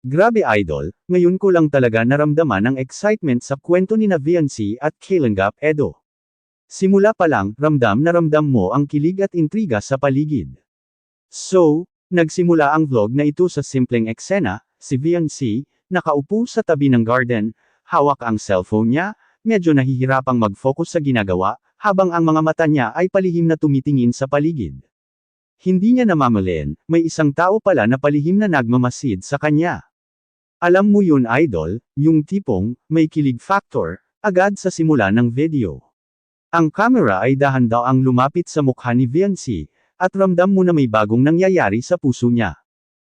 Grabe idol, ngayon ko lang talaga naramdaman ang excitement sa kwento ni na Viancy at Kalengap Edo. Simula pa lang, ramdam na ramdam mo ang kilig at intriga sa paligid. So, nagsimula ang vlog na ito sa simpleng eksena, si Viancy, nakaupo sa tabi ng garden, hawak ang cellphone niya, medyo nahihirapang mag-focus sa ginagawa, habang ang mga mata niya ay palihim na tumitingin sa paligid. Hindi niya namamalayan, may isang tao pala na palihim na nagmamasid sa kanya. Alam mo yun idol, yung tipong, may kilig factor, agad sa simula ng video. Ang camera ay dahan-daang lumapit sa mukha ni Viancy, at ramdam mo na may bagong nangyayari sa puso niya.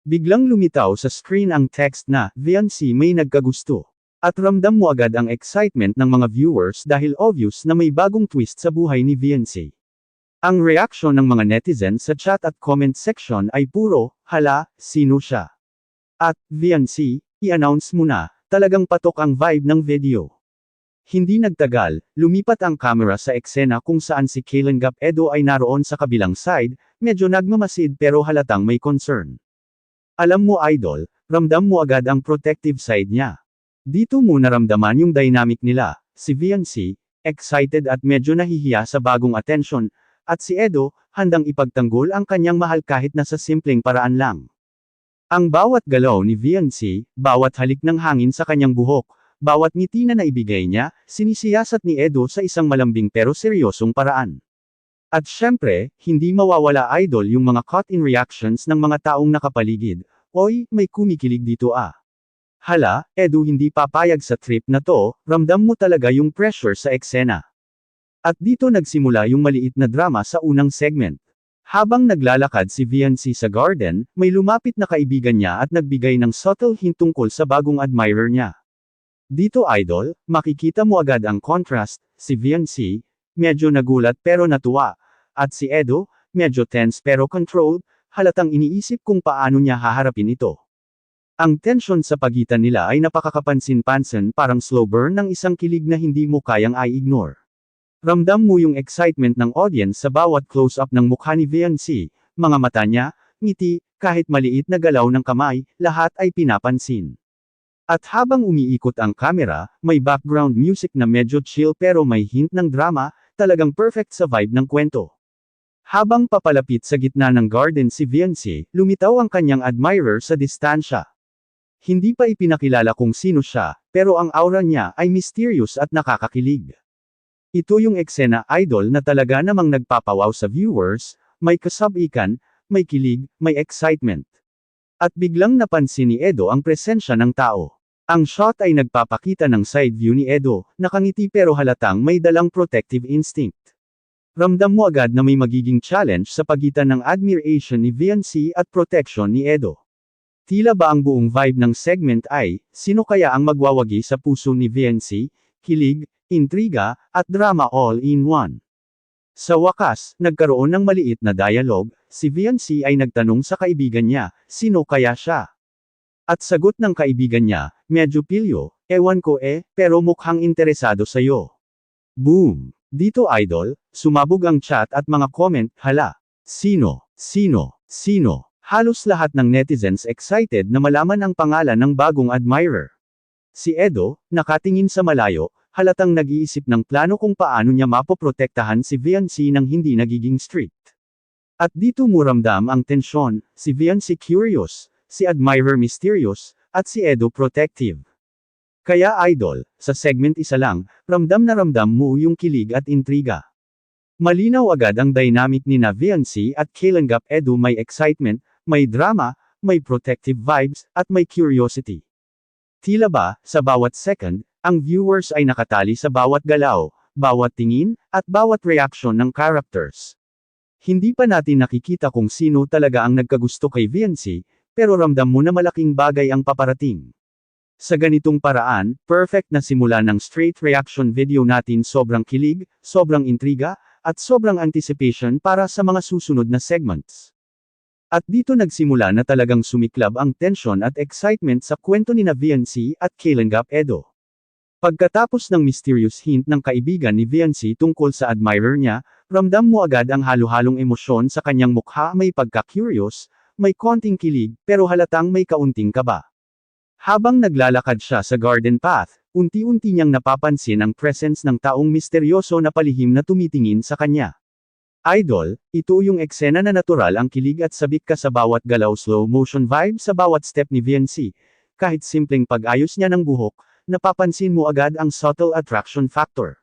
Biglang lumitaw sa screen ang text na, Viancy may nagkagusto. At ramdam mo agad ang excitement ng mga viewers dahil obvious na may bagong twist sa buhay ni Viancy. Ang reaksyon ng mga netizens sa chat at comment section ay puro, hala, sino siya? At, Viancy, i-announce mo na, talagang patok ang vibe ng video. Hindi nagtagal, lumipat ang camera sa eksena kung saan si Kalengap Edo ay naroon sa kabilang side, medyo nagmamasid pero halatang may concern. Alam mo idol, ramdam mo agad ang protective side niya. Dito mo naramdaman yung dynamic nila, si Viancy, excited at medyo nahihiya sa bagong atensyon, at si Edo, handang ipagtanggol ang kanyang mahal kahit na sa simpleng paraan lang. Ang bawat galaw ni Viancy, bawat halik ng hangin sa kanyang buhok, bawat ngiti na naibigay niya, sinisiyasat ni Edo sa isang malambing pero seryosong paraan. At syempre, hindi mawawala idol yung mga caught-in reactions ng mga taong nakapaligid, oy, may kumikilig dito ah. Hala, Edo hindi papayag sa trip na to, ramdam mo talaga yung pressure sa eksena. At dito nagsimula yung maliit na drama sa unang segment. Habang naglalakad si Viancy sa garden, may lumapit na kaibigan niya at nagbigay ng subtle hint tungkol sa bagong admirer niya. Dito idol, makikita mo agad ang contrast, si Viancy, medyo nagulat pero natuwa, at si Edo, medyo tense pero controlled, halatang iniisip kung paano niya haharapin ito. Ang tensyon sa pagitan nila ay napakakapansin-pansin parang slow burn ng isang kilig na hindi mo kayang i-ignore. Ramdam mo yung excitement ng audience sa bawat close-up ng mukha ni Viancy, mga mata niya, ngiti, kahit maliit na galaw ng kamay, lahat ay pinapansin. At habang umiikot ang camera, may background music na medyo chill pero may hint ng drama, talagang perfect sa vibe ng kwento. Habang papalapit sa gitna ng garden si Viancy, lumitaw ang kanyang admirer sa distansya. Hindi pa ipinakilala kung sino siya, pero ang aura niya ay mysterious at nakakakilig. Ito yung eksena idol na talaga namang nagpapawaw sa viewers, may kasabikan, may kilig, may excitement. At biglang napansin ni Edo ang presensya ng tao. Ang shot ay nagpapakita ng side view ni Edo, nakangiti pero halatang may dalang protective instinct. Ramdam mo agad na may magiging challenge sa pagitan ng admiration ni Viancy at protection ni Edo. Tila ba ang buong vibe ng segment ay, sino kaya ang magwawagi sa puso ni Viancy, kilig, intriga, at drama all in one. Sa wakas, nagkaroon ng maliit na dialogue, si Viancy ay nagtanong sa kaibigan niya, sino kaya siya? At sagot ng kaibigan niya, medyo pilyo, ewan ko pero mukhang interesado sa'yo. Boom! Dito idol, sumabog ang chat at mga comment, hala, sino? Halos lahat ng netizens excited na malaman ang pangalan ng bagong admirer. Si Edo, nakatingin sa malayo, halatang nag-iisip ng plano kung paano niya mapoprotektahan si Viancy nang hindi nagiging strict. At dito mo ramdam ang tensyon, si Viancy curious, si admirer mysterious, at si Edo protective. Kaya idol, sa segment isa lang, ramdam na ramdam mo yung kilig at intriga. Malinaw agad ang dynamic ni na Viancy at Kalengap Edo, may excitement, may drama, may protective vibes, at may curiosity. Tila ba, sa bawat second, ang viewers ay nakatali sa bawat galaw, bawat tingin, at bawat reaction ng characters. Hindi pa natin nakikita kung sino talaga ang nagkagusto kay Viancy, pero ramdam mo na malaking bagay ang paparating. Sa ganitong paraan, perfect na simula ng straight reaction video natin, sobrang kilig, sobrang intriga, at sobrang anticipation para sa mga susunod na segments. At dito nagsimula na talagang sumiklab ang tension at excitement sa kwento ni na Viancy at Kalengap Edo. Pagkatapos ng mysterious hint ng kaibigan ni Viancy tungkol sa admirer niya, ramdam mo agad ang halo-halong emosyon sa kanyang mukha, may pagka-curious, may konting kilig, pero halatang may kaunting kaba. Habang naglalakad siya sa garden path, unti-unti niyang napapansin ang presence ng taong misteryoso na palihim na tumitingin sa kanya. Idol, ito yung eksena na natural ang kilig at sabik ka sa bawat galaw, slow motion vibe sa bawat step ni VNC. Kahit simpleng pag-ayos niya ng buhok, napapansin mo agad ang subtle attraction factor.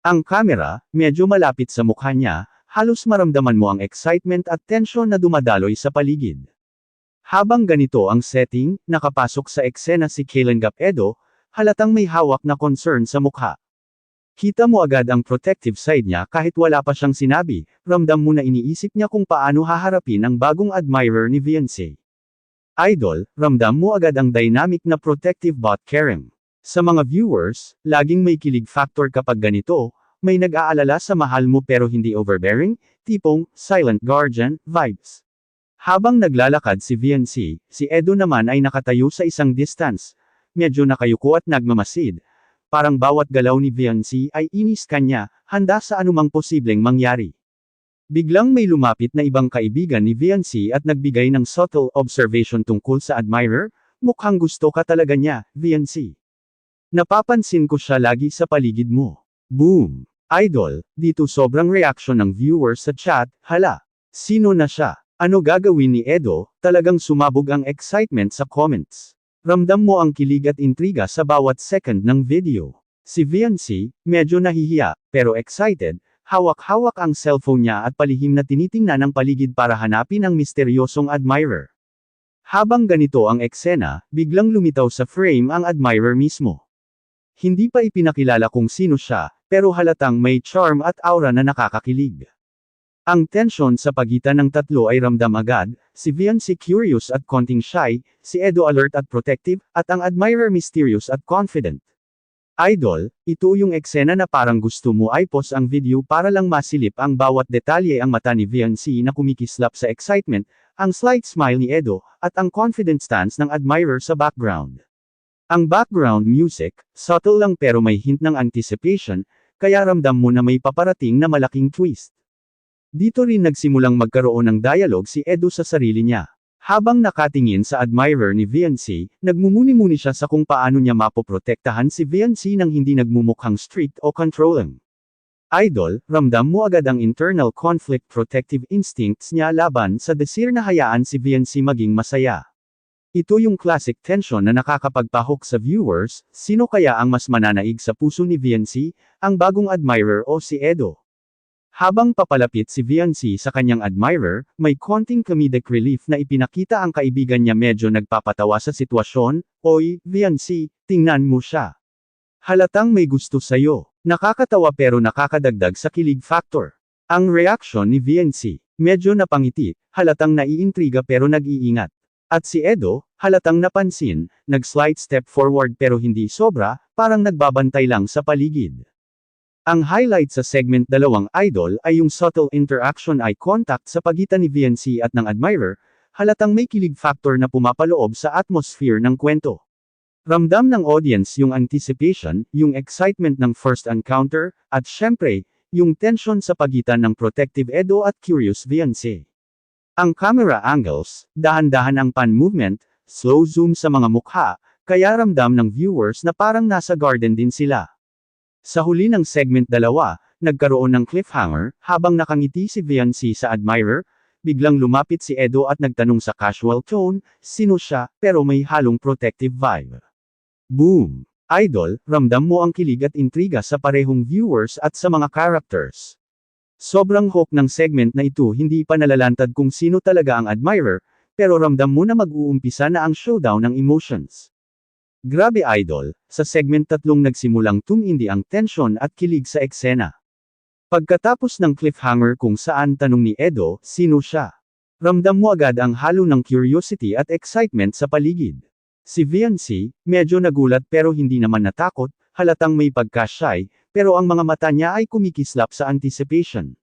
Ang camera, medyo malapit sa mukha niya, halos maramdaman mo ang excitement at tension na dumadaloy sa paligid. Habang ganito ang setting, nakapasok sa eksena si Kalinga Edo, halatang may hawak na concern sa mukha. Kita mo agad ang protective side niya kahit wala pa siyang sinabi, ramdam mo na iniisip niya kung paano haharapin ang bagong admirer ni VNC. Idol, ramdam mo agad ang dynamic na protective bot caring. Sa mga viewers, laging may kilig factor kapag ganito, may nag-aalala sa mahal mo pero hindi overbearing, tipong, silent guardian, vibes. Habang naglalakad si VNC, si Edo naman ay nakatayo sa isang distance, medyo nakayuko at nagmamasid. Parang bawat galaw ni VNC ay inis kanya, handa sa anumang posibleng mangyari. Biglang may lumapit na ibang kaibigan ni VNC at nagbigay ng subtle observation tungkol sa admirer, mukhang gusto ka talaga niya, VNC. Napapansin ko siya lagi sa paligid mo. Boom! Idol, dito sobrang reaction ng viewers sa chat, hala, sino na siya? Ano gagawin ni Edo? Talagang sumabog ang excitement sa comments. Ramdam mo ang kilig at intriga sa bawat second ng video. Si VNC, medyo nahihiya, pero excited, hawak-hawak ang cellphone niya at palihim na tinitingnan ang paligid para hanapin ang misteryosong admirer. Habang ganito ang eksena, biglang lumitaw sa frame ang admirer mismo. Hindi pa ipinakilala kung sino siya, pero halatang may charm at aura na nakakakilig. Ang tensyon sa pagitan ng tatlo ay ramdam agad, si VNC curious at konting shy, si Edo alert at protective, at ang admirer mysterious at confident. Idol, ito yung eksena na parang gusto mo i-pause ang video para lang masilip ang bawat detalye, ang mata ni VNC na kumikislap sa excitement, ang slight smile ni Edo, at ang confident stance ng admirer sa background. Ang background music, subtle lang pero may hint ng anticipation, kaya ramdam mo na may paparating na malaking twist. Dito rin nagsimulang magkaroon ng dialogue si Edo sa sarili niya. Habang nakatingin sa admirer ni VNC, nagmumuni-muni siya sa kung paano niya mapoprotektahan si VNC nang hindi nagmumukhang strict o controlling. Idol, ramdam mo agad ang internal conflict protective instincts niya laban sa desire na hayaan si VNC maging masaya. Ito yung classic tension na nakakapagpahok sa viewers, sino kaya ang mas mananaig sa puso ni VNC, ang bagong admirer o si Edo? Habang papalapit si VNC sa kanyang admirer, may konting comedic relief na ipinakita ang kaibigan niya, medyo nagpapatawa sa sitwasyon, "Oy, VNC, tingnan mo siya. Halatang may gusto sa'yo." Nakakatawa pero nakakadagdag sa kilig factor. Ang reaction ni VNC, medyo napangiti, halatang naiintriga pero nag-iingat. At si Edo, halatang napansin, nag-slight step forward pero hindi sobra, parang nagbabantay lang sa paligid. Ang highlight sa segment dalawang idol ay yung subtle interaction, eye contact sa pagitan ni VNC at ng admirer, halatang may kilig factor na pumapaloob sa atmosphere ng kwento. Ramdam ng audience yung anticipation, yung excitement ng first encounter, at syempre, yung tension sa pagitan ng protective Edo at curious VNC. Ang camera angles, dahan-dahan ang pan movement, slow zoom sa mga mukha, kaya ramdam ng viewers na parang nasa garden din sila. Sa huli ng segment dalawa, nagkaroon ng cliffhanger, habang nakangiti si VNC sa admirer, biglang lumapit si Edo at nagtanong sa casual tone, sino siya, pero may halong protective vibe. Boom! Idol, ramdam mo ang kilig at intriga sa parehong viewers at sa mga characters. Sobrang hook ng segment na ito, hindi pa nalalantad kung sino talaga ang admirer, pero ramdam mo na mag-uumpisa na ang showdown ng emotions. Grabe idol, sa segment tatlong nagsimulang tumindi ang tensyon at kilig sa eksena. Pagkatapos ng cliffhanger kung saan tanong ni Edo, sino siya? Ramdam mo agad ang halo ng curiosity at excitement sa paligid. Si VNC, medyo nagulat pero hindi naman natakot, halatang may pagka-shy, pero ang mga mata niya ay kumikislap sa anticipation.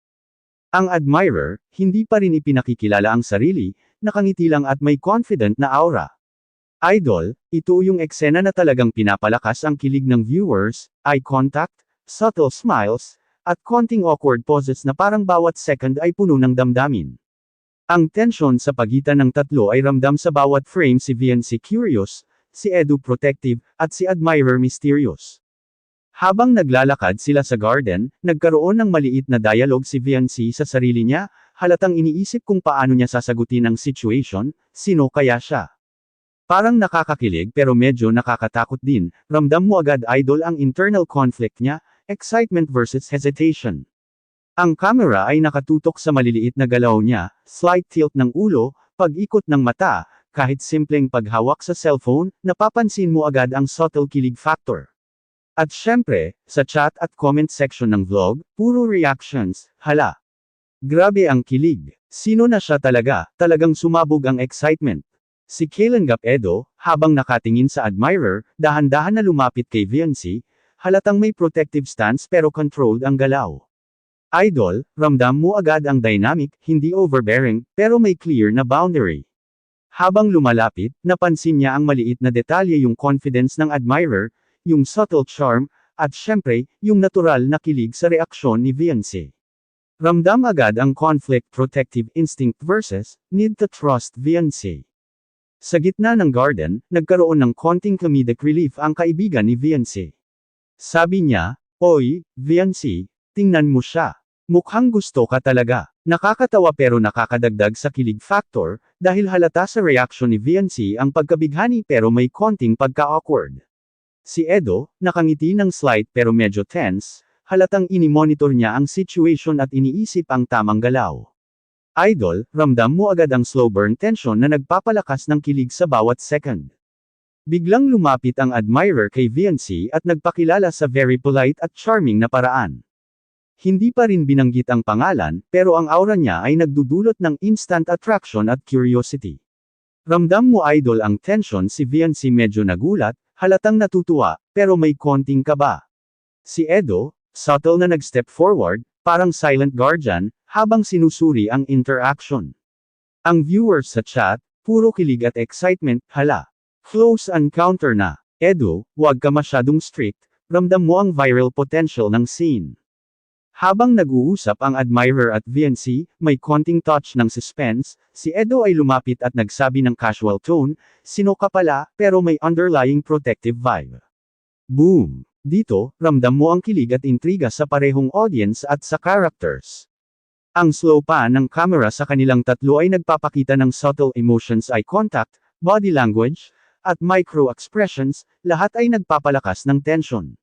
Ang admirer, hindi pa rin ipinakikilala ang sarili, nakangiti lang at may confident na aura. Idol, ito yung eksena na talagang pinapalakas ang kilig ng viewers, eye contact, subtle smiles, at konting awkward poses na parang bawat second ay puno ng damdamin. Ang tensyon sa pagitan ng tatlo ay ramdam sa bawat frame, si VNC curious, si Edo protective, at si admirer mysterious. Habang naglalakad sila sa garden, nagkaroon ng maliit na dialogue si Viancy sa sarili niya, halatang iniisip kung paano niya sasagutin ang situation, sino kaya siya. Parang nakakakilig pero medyo nakakatakot din, ramdam mo agad idol ang internal conflict niya, excitement versus hesitation. Ang camera ay nakatutok sa maliliit na galaw niya, slight tilt ng ulo, pag-ikot ng mata, kahit simpleng paghawak sa cellphone, napapansin mo agad ang subtle kilig factor. At syempre, sa chat at comment section ng vlog, puro reactions, hala. Grabe ang kilig. Sino na siya talaga, talagang sumabog ang excitement. Si Kailangap Edo, habang nakatingin sa admirer, dahan-dahan na lumapit kay Viancy, halatang may protective stance pero controlled ang galaw. Idol, ramdam mo agad ang dynamic, hindi overbearing, pero may clear na boundary. Habang lumalapit, napansin niya ang maliit na detalye yung confidence ng admirer, yung subtle charm, at syempre, yung natural na kilig sa reaksyon ni Viancy. Ramdam agad ang conflict protective instinct versus need to trust Viancy. Sa gitna ng garden, nagkaroon ng konting comedic relief ang kaibigan ni Viancy. Sabi niya, "Oy, Viancy, tingnan mo siya. Mukhang gusto ka talaga." Nakakatawa pero nakakadagdag sa kilig factor, dahil halata sa reaksyon ni Viancy ang pagkabighani pero may konting pagka-awkward. Si Edo, nakangiti ng slight pero medyo tense, halatang ini-monitor niya ang situation at iniisip ang tamang galaw. Idol, ramdam mo agad ang slow burn tension na nagpapalakas ng kilig sa bawat second. Biglang lumapit ang admirer kay Viancy at nagpakilala sa very polite at charming na paraan. Hindi pa rin binanggit ang pangalan, pero ang aura niya ay nagdudulot ng instant attraction at curiosity. Ramdam mo idol ang tension, si Viancy medyo nagulat, halatang natutuwa, pero may konting kaba. Si Edo, subtle na nag-step forward, parang silent guardian, habang sinusuri ang interaction. Ang viewers sa chat, puro kilig at excitement, hala. Close encounter na. Edo, huwag ka masyadong strict, ramdam mo ang viral potential ng scene. Habang nag-uusap ang admirer at Viancy, may konting touch ng suspense, si Edo ay lumapit at nagsabi ng casual tone, "Sino ka pala," pero may underlying protective vibe. Boom! Dito, ramdam mo ang kilig at intriga sa parehong audience at sa characters. Ang slow pa ng camera sa kanilang tatlo ay nagpapakita ng subtle emotions, eye contact, body language, at micro-expressions, lahat ay nagpapalakas ng tension.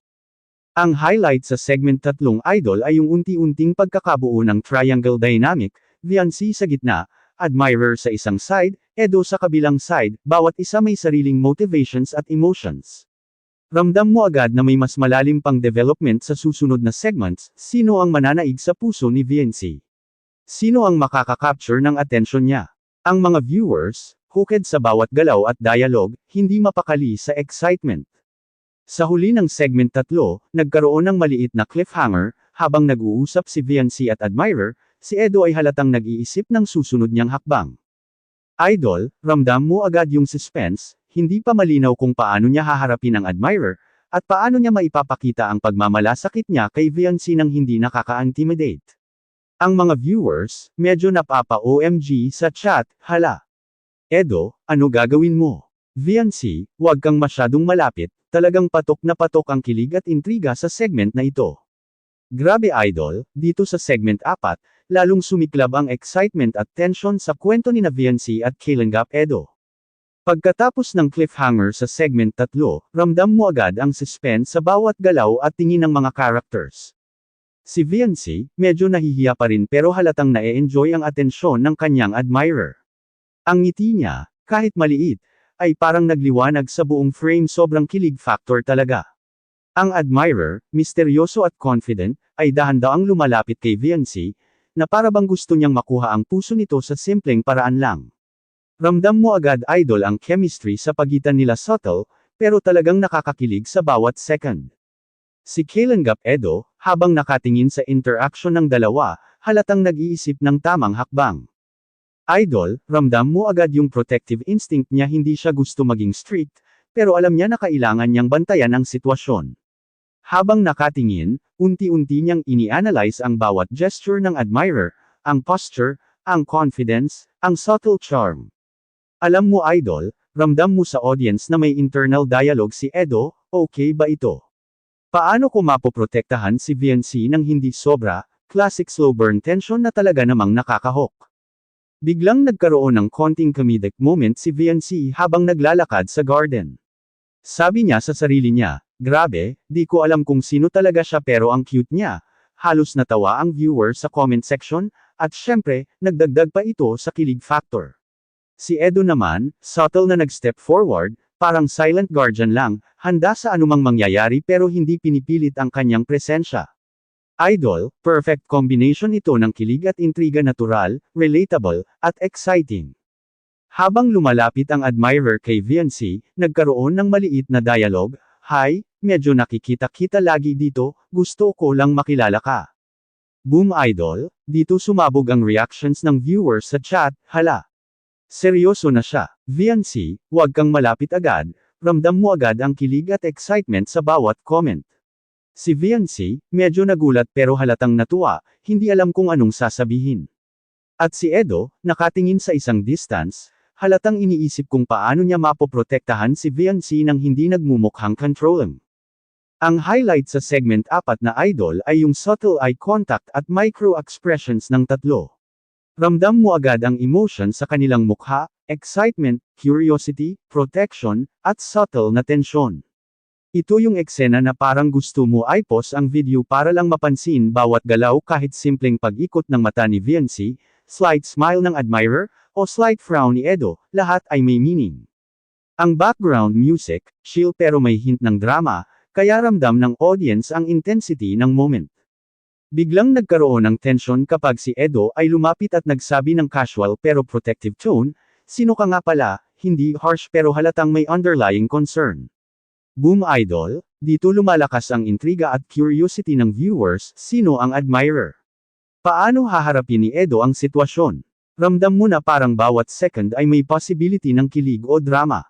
Ang highlight sa segment tatlong idol ay yung unti-unting pagkakabuo ng triangle dynamic, Viancy sa gitna, admirer sa isang side, Edo sa kabilang side, bawat isa may sariling motivations at emotions. Ramdam mo agad na may mas malalim pang development sa susunod na segments, sino ang mananaig sa puso ni Viancy? Sino ang makaka-capture ng atensyon niya? Ang mga viewers, hooked sa bawat galaw at dialogue, hindi mapakali sa excitement. Sa huli ng segment tatlo, nagkaroon ng maliit na cliffhanger, habang nag-uusap si Viancy at admirer, si Edo ay halatang nag-iisip ng susunod niyang hakbang. Idol, ramdam mo agad yung suspense, hindi pa malinaw kung paano niya haharapin ang admirer, at paano niya maipapakita ang pagmamalasakit niya kay Viancy nang hindi nakaka-intimidate. Ang mga viewers, medyo napapa-OMG sa chat, hala. Edo, ano gagawin mo? Viancy, huwag kang masyadong malapit, talagang patok na patok ang kilig at intriga sa segment na ito. Grabe idol, dito sa segment 4, lalong sumiklab ang excitement at tension sa kwento ni Viancy at Kailangap Edo. Pagkatapos ng cliffhanger sa segment 3, ramdam mo agad ang suspense sa bawat galaw at tingin ng mga characters. Si Viancy, medyo nahihiya pa rin pero halatang na-e-enjoy ang atensyon ng kanyang admirer. Ang ngiti niya, kahit maliit, ay parang nagliwanag sa buong frame, sobrang kilig factor talaga. Ang admirer, misteryoso at confident, ay dahan-daang lumalapit kay Viancy, na parabang gusto niyang makuha ang puso nito sa simpleng paraan lang. Ramdam mo agad idol ang chemistry sa pagitan nila, subtle, pero talagang nakakakilig sa bawat second. Si Kailangap Edo, habang nakatingin sa interaction ng dalawa, halatang nag-iisip ng tamang hakbang. Idol, ramdam mo agad yung protective instinct niya, hindi siya gusto maging strict, pero alam niya na kailangan niyang bantayan ang sitwasyon. Habang nakatingin, unti-unti niyang ini-analyze ang bawat gesture ng admirer, ang posture, ang confidence, ang subtle charm. Alam mo idol, ramdam mo sa audience na may internal dialogue si Edo, okay ba ito? Paano ko mapoprotektahan si VNC nang hindi sobra? Classic slow burn tension na talaga namang nakakahok. Biglang nagkaroon ng konting comedic moment si VNC habang naglalakad sa garden. Sabi niya sa sarili niya, grabe, di ko alam kung sino talaga siya pero ang cute niya. Halos natawa ang viewer sa comment section, at syempre, nagdagdag pa ito sa kilig factor. Si Edo naman, subtle na nag-step forward, parang silent guardian lang, handa sa anumang mangyayari pero hindi pinipilit ang kanyang presensya. Idol, perfect combination ito ng kilig at intriga, natural, relatable, at exciting. Habang lumalapit ang admirer kay VNC, nagkaroon ng maliit na dialogue, "Hi, medyo nakikita-kita lagi dito, gusto ko lang makilala ka." Boom idol, dito sumabog ang reactions ng viewers sa chat, hala. Seryoso na siya. VNC, huwag kang malapit agad, ramdam mo agad ang kilig at excitement sa bawat comment. Si VNC, medyo nagulat pero halatang natuwa, hindi alam kung anong sasabihin. At si Edo, nakatingin sa isang distance, halatang iniisip kung paano niya mapoprotektahan si VNC nang hindi nagmumukhang controlling. Ang highlight sa segment 4 na idol ay yung subtle eye contact at micro-expressions ng tatlo. Ramdam mo agad ang emotion sa kanilang mukha, excitement, curiosity, protection, at subtle na tensyon. Ito yung eksena na parang gusto mo i-pause ang video para lang mapansin bawat galaw, kahit simpleng pag-ikot ng mata ni VNC, slight smile ng admirer, o slight frown ni Edo, lahat ay may meaning. Ang background music, chill pero may hint ng drama, kaya ramdam ng audience ang intensity ng moment. Biglang nagkaroon ng tension kapag si Edo ay lumapit at nagsabi ng casual pero protective tone, "Sino ka nga pala?" Hindi harsh pero halatang may underlying concern. Boom idol, dito lumalakas ang intriga at curiosity ng viewers, sino ang admirer? Paano haharapin ni Edo ang sitwasyon? Ramdam mo na parang bawat second ay may possibility ng kilig o drama.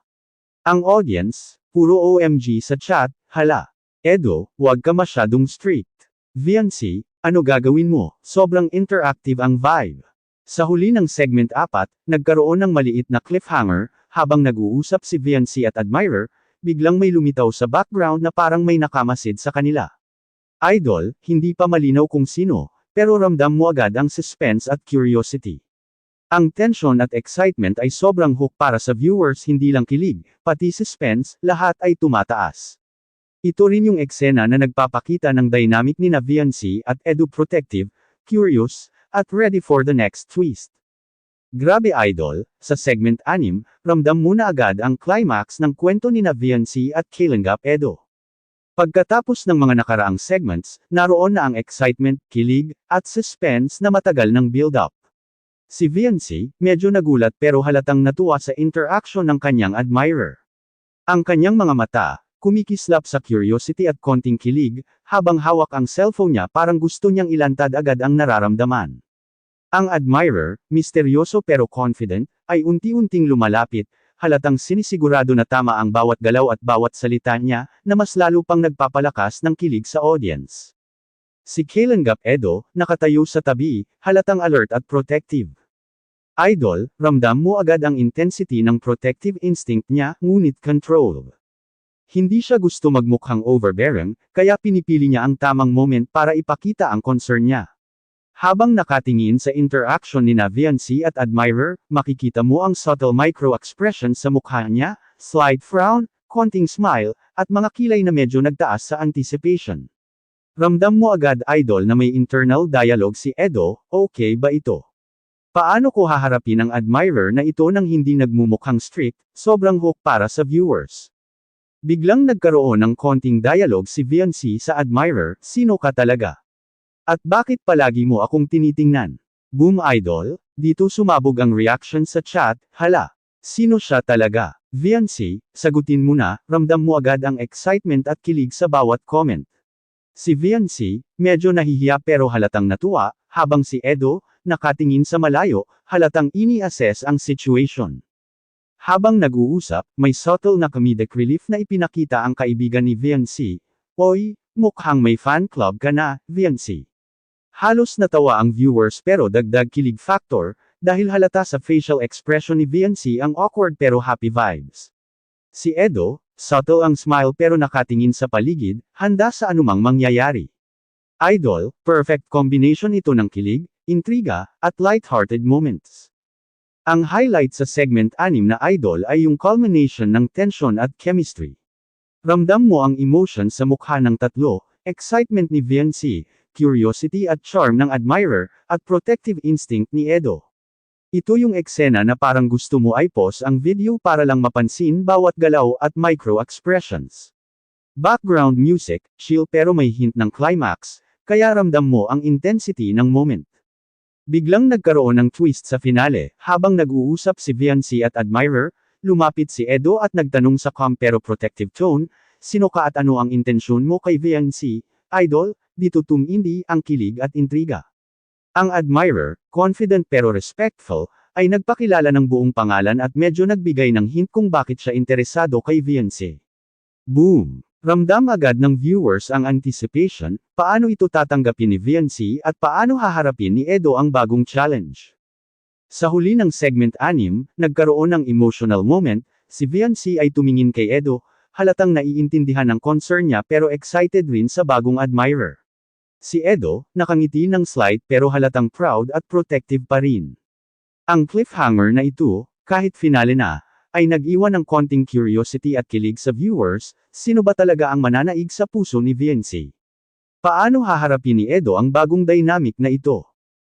Ang audience, puro OMG sa chat, hala. Edo, huwag ka masyadong strict. VNC, ano gagawin mo? Sobrang interactive ang vibe. Sa huli ng segment 4, nagkaroon ng maliit na cliffhanger, habang nag-uusap si VNC at admirer, biglang may lumitaw sa background na parang may nakamasid sa kanila. Idol, hindi pa malinaw kung sino, pero ramdam mo agad ang suspense at curiosity. Ang tension at excitement ay sobrang hook para sa viewers, hindi lang kilig, pati suspense, lahat ay tumataas. Ito rin yung eksena na nagpapakita ng dynamic ni VNC at Edo, protective, curious, at ready for the next twist. Grabe idol, sa segment 6, ramdam mo na agad ang climax ng kwento ni VNC at Kalinga Edo. Pagkatapos ng mga nakaraang segments, naroon na ang excitement, kilig, at suspense na matagal ng build-up. Si VNC, medyo nagulat pero halatang natuwa sa interaction ng kanyang admirer. Ang kanyang mga mata, kumikislap sa curiosity at konting kilig, habang hawak ang cellphone niya parang gusto niyang ilantad agad ang nararamdaman. Ang admirer, misteryoso pero confident, ay unti-unting lumalapit, halatang sinisigurado na tama ang bawat galaw at bawat salita niya, na mas lalo pang nagpapalakas ng kilig sa audience. Si Kalinga Edo, nakatayo sa tabi, halatang alert at protective. Idol, ramdam mo agad ang intensity ng protective instinct niya, ngunit control. Hindi siya gusto magmukhang overbearing, kaya pinipili niya ang tamang moment para ipakita ang concern niya. Habang nakatingin sa interaction ni VNC at admirer, makikita mo ang subtle micro-expression sa mukha niya, slight frown, konting smile, at mga kilay na medyo nagtaas sa anticipation. Ramdam mo agad idol na may internal dialogue si Edo, okay ba ito? Paano ko haharapin ang admirer na ito nang hindi nagmumukhang strict, sobrang hook para sa viewers? Biglang nagkaroon ng konting dialogue si VNC sa admirer, sino ka talaga? At bakit palagi mo akong tinitingnan? Boom idol, dito sumabog ang reaction sa chat, hala. Sino siya talaga? VNC, sagutin mo na, ramdam mo agad ang excitement at kilig sa bawat comment. Si VNC, medyo nahihiya pero halatang natuwa, habang si Edo, nakatingin sa malayo, halatang ini-assess ang situation. Habang nag-uusap, may subtle na comedic relief na ipinakita ang kaibigan ni VNC. Oy, mukhang may fan club ka na, VNC. Halos natawa ang viewers pero dagdag kilig factor, dahil halata sa facial expression ni Viancy ang awkward pero happy vibes. Si Edo, subtle ang smile pero nakatingin sa paligid, handa sa anumang mangyayari. Idol, perfect combination ito ng kilig, intriga, at light-hearted moments. Ang highlight sa segment 6 na Idol ay yung culmination ng tension at chemistry. Ramdam mo ang emotion sa mukha ng tatlo, excitement ni Viancy, curiosity at charm ng admirer, at protective instinct ni Edo. Ito yung eksena na parang gusto mo ay pause ang video para lang mapansin bawat galaw at micro-expressions. Background music, chill pero may hint ng climax, kaya ramdam mo ang intensity ng moment. Biglang nagkaroon ng twist sa finale, habang nag-uusap si Viancy at admirer, lumapit si Edo at nagtanong sa calm pero protective tone, "Sino ka at ano ang intensyon mo kay Viancy, idol?" Dito tumindi ang kilig at intriga. Ang admirer, confident pero respectful, ay nagpakilala ng buong pangalan at medyo nagbigay ng hint kung bakit siya interesado kay Viancy. Boom! Ramdam agad ng viewers ang anticipation, paano ito tatanggapin ni Viancy at paano haharapin ni Edo ang bagong challenge. Sa huli ng segment 6, nagkaroon ng emotional moment, si Viancy ay tumingin kay Edo, halatang naiintindihan ang concern niya pero excited rin sa bagong admirer. Si Edo, nakangiti ng slight pero halatang proud at protective pa rin. Ang cliffhanger na ito, kahit finale na, ay nag-iwan ng konting curiosity at kilig sa viewers, sino ba talaga ang mananaig sa puso ni Viancy? Paano haharapin ni Edo ang bagong dynamic na ito?